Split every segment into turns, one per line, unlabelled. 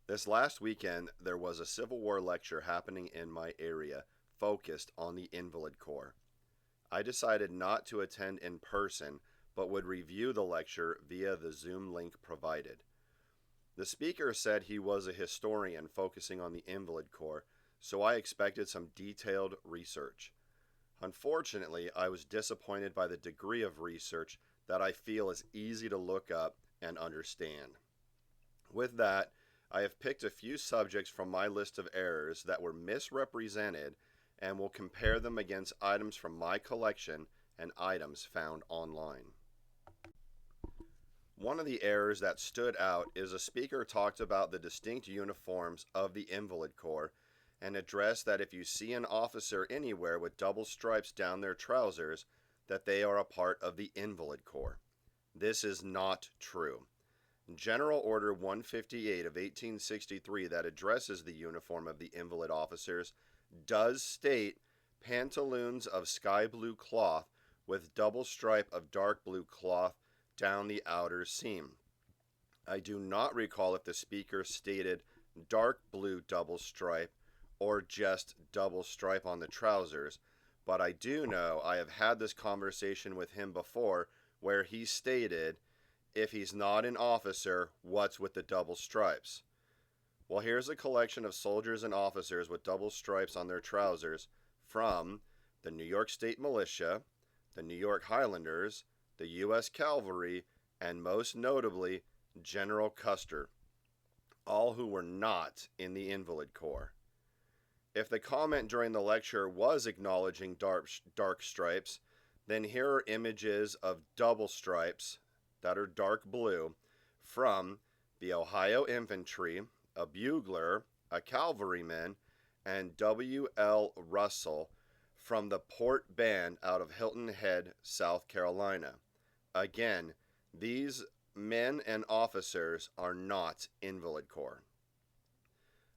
This last weekend, there was a Civil War lecture happening in my area focused on the Invalid Corps. I decided not to attend in person, but would review the lecture via the Zoom link provided. The speaker said he was a historian focusing on the Invalid Corps, so I expected some detailed research. Unfortunately, I was disappointed by the degree of research that I feel is easy to look up and understand. With that, I have picked a few subjects from my list of errors that were misrepresented and will compare them against items from my collection and items found online. One of the errors that stood out is a speaker talked about the distinct uniforms of the Invalid Corps and addressed that if you see an officer anywhere with double stripes down their trousers, that they are a part of the Invalid Corps. This is not true. General Order 158 of 1863 that addresses the uniform of the invalid officers does state pantaloons of sky blue cloth with double stripe of dark blue cloth down the outer seam. I do not recall if the speaker stated dark blue double stripe or just double stripe on the trousers, but I do know I have had this conversation with him before where he stated, if he's not an officer, what's with the double stripes? Well, here's a collection of soldiers and officers with double stripes on their trousers from the New York State Militia, the New York Highlanders, the U.S. Cavalry, and most notably, General Custer, all who were not in the Invalid Corps. If the comment during the lecture was acknowledging dark stripes, then here are images of double stripes that are dark blue from the Ohio Infantry, a bugler, a cavalryman, and W.L. Russell from the Port Band out of Hilton Head, South Carolina. Again, these men and officers are not Invalid Corps.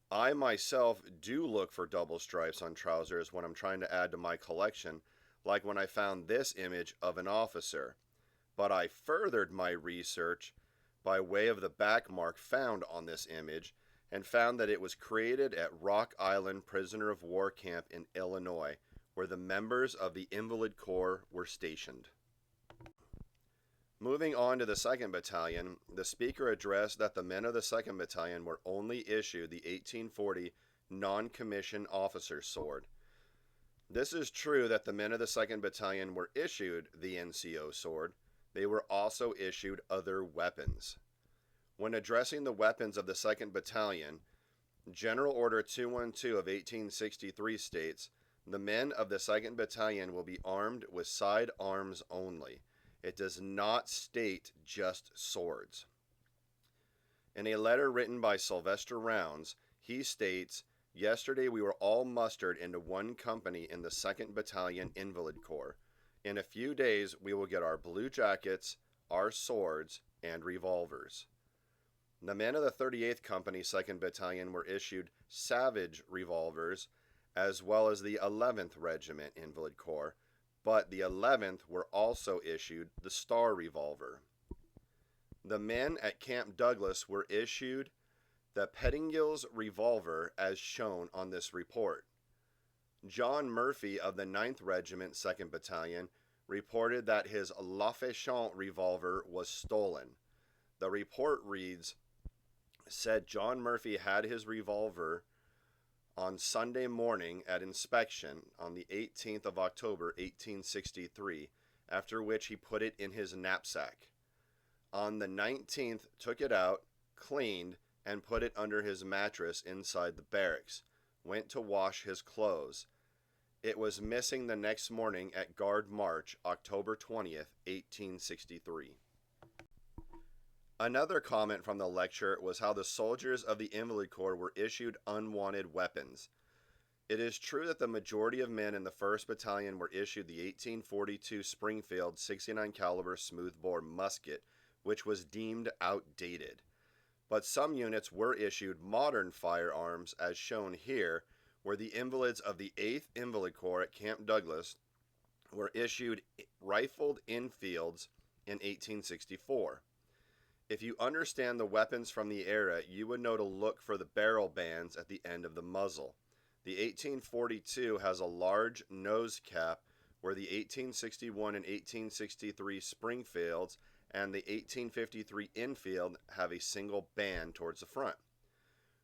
I myself do look for double stripes on trousers when I'm trying to add to my collection, like when I found this image of an officer. But I furthered my research by way of the back mark found on this image and found that it was created at Rock Island Prisoner of War Camp in Illinois, where the members of the Invalid Corps were stationed. Moving on to the 2nd Battalion, the speaker addressed that the men of the 2nd Battalion were only issued the 1840 non-commissioned officer sword. This is true that the men of the 2nd Battalion were issued the NCO sword. They were also issued other weapons. When addressing the weapons of the 2nd Battalion, General Order 212 of 1863 states, the men of the 2nd Battalion will be armed with side arms only. It does not state just swords. In a letter written by Sylvester Rounds, he states, yesterday we were all mustered into one company in the 2nd Battalion Invalid Corps. In a few days, we will get our blue jackets, our swords, and revolvers. The men of the 38th Company 2nd Battalion were issued Savage revolvers, as well as the 11th Regiment Invalid Corps, but the 11th were also issued the Star revolver. The men at Camp Douglas were issued the Pettingill's revolver as shown on this report. John Murphy of the 9th Regiment 2nd Battalion reported that his Lafayette revolver was stolen. The report reads, said John Murphy had his revolver on Sunday morning at inspection on the 18th of October 1863, after which he put it in his knapsack. On the 19th, took it out, cleaned, and put it under his mattress inside the barracks. Went to wash his clothes. It was missing the next morning at Guard March, October 20th, 1863. Another comment from the lecture was how the soldiers of the Invalid Corps were issued unwanted weapons. It is true that the majority of men in the 1st Battalion were issued the 1842 Springfield 69 caliber smoothbore musket, which was deemed outdated. But some units were issued modern firearms, as shown here, where the invalids of the 8th Invalid Corps at Camp Douglas were issued rifled Enfields in 1864. If you understand the weapons from the era, you would know to look for the barrel bands at the end of the muzzle. The 1842 has a large nose cap, where the 1861 and 1863 Springfields and the 1853 Infield have a single band towards the front.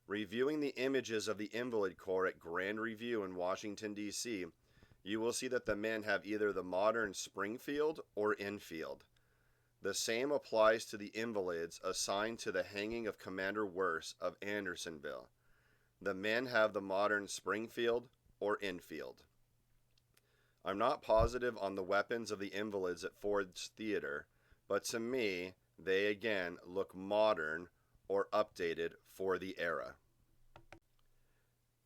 Reviewing the images of the Invalid Corps at Grand Review in Washington, D.C., you will see that the men have either the modern Springfield or Infield. The same applies to the Invalids assigned to the hanging of Commander Worse of Andersonville. The men have the modern Springfield or Infield. I'm not positive on the weapons of the Invalids at Ford's Theater, but to me, they again look modern or updated for the era.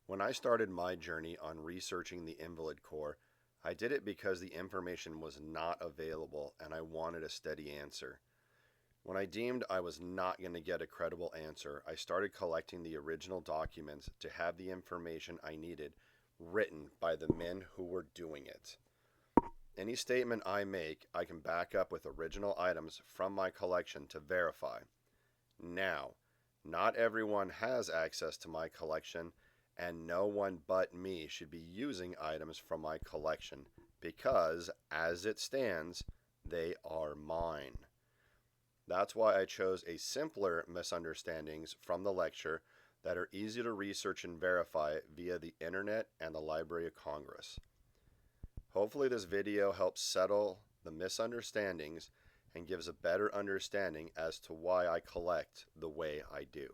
When I started my journey on researching the Invalid Corps, I did it because the information was not available and I wanted a steady answer. When I deemed I was not going to get a credible answer, I started collecting the original documents to have the information I needed written by the men who were doing it. Any statement I make, I can back up with original items from my collection to verify. Now, not everyone has access to my collection, and no one but me should be using items from my collection because, as it stands, they are mine. That's why I chose a simpler misunderstandings from the lecture that are easy to research and verify via the internet and the Library of Congress. Hopefully this video helps settle the misunderstandings and gives a better understanding as to why I collect the way I do.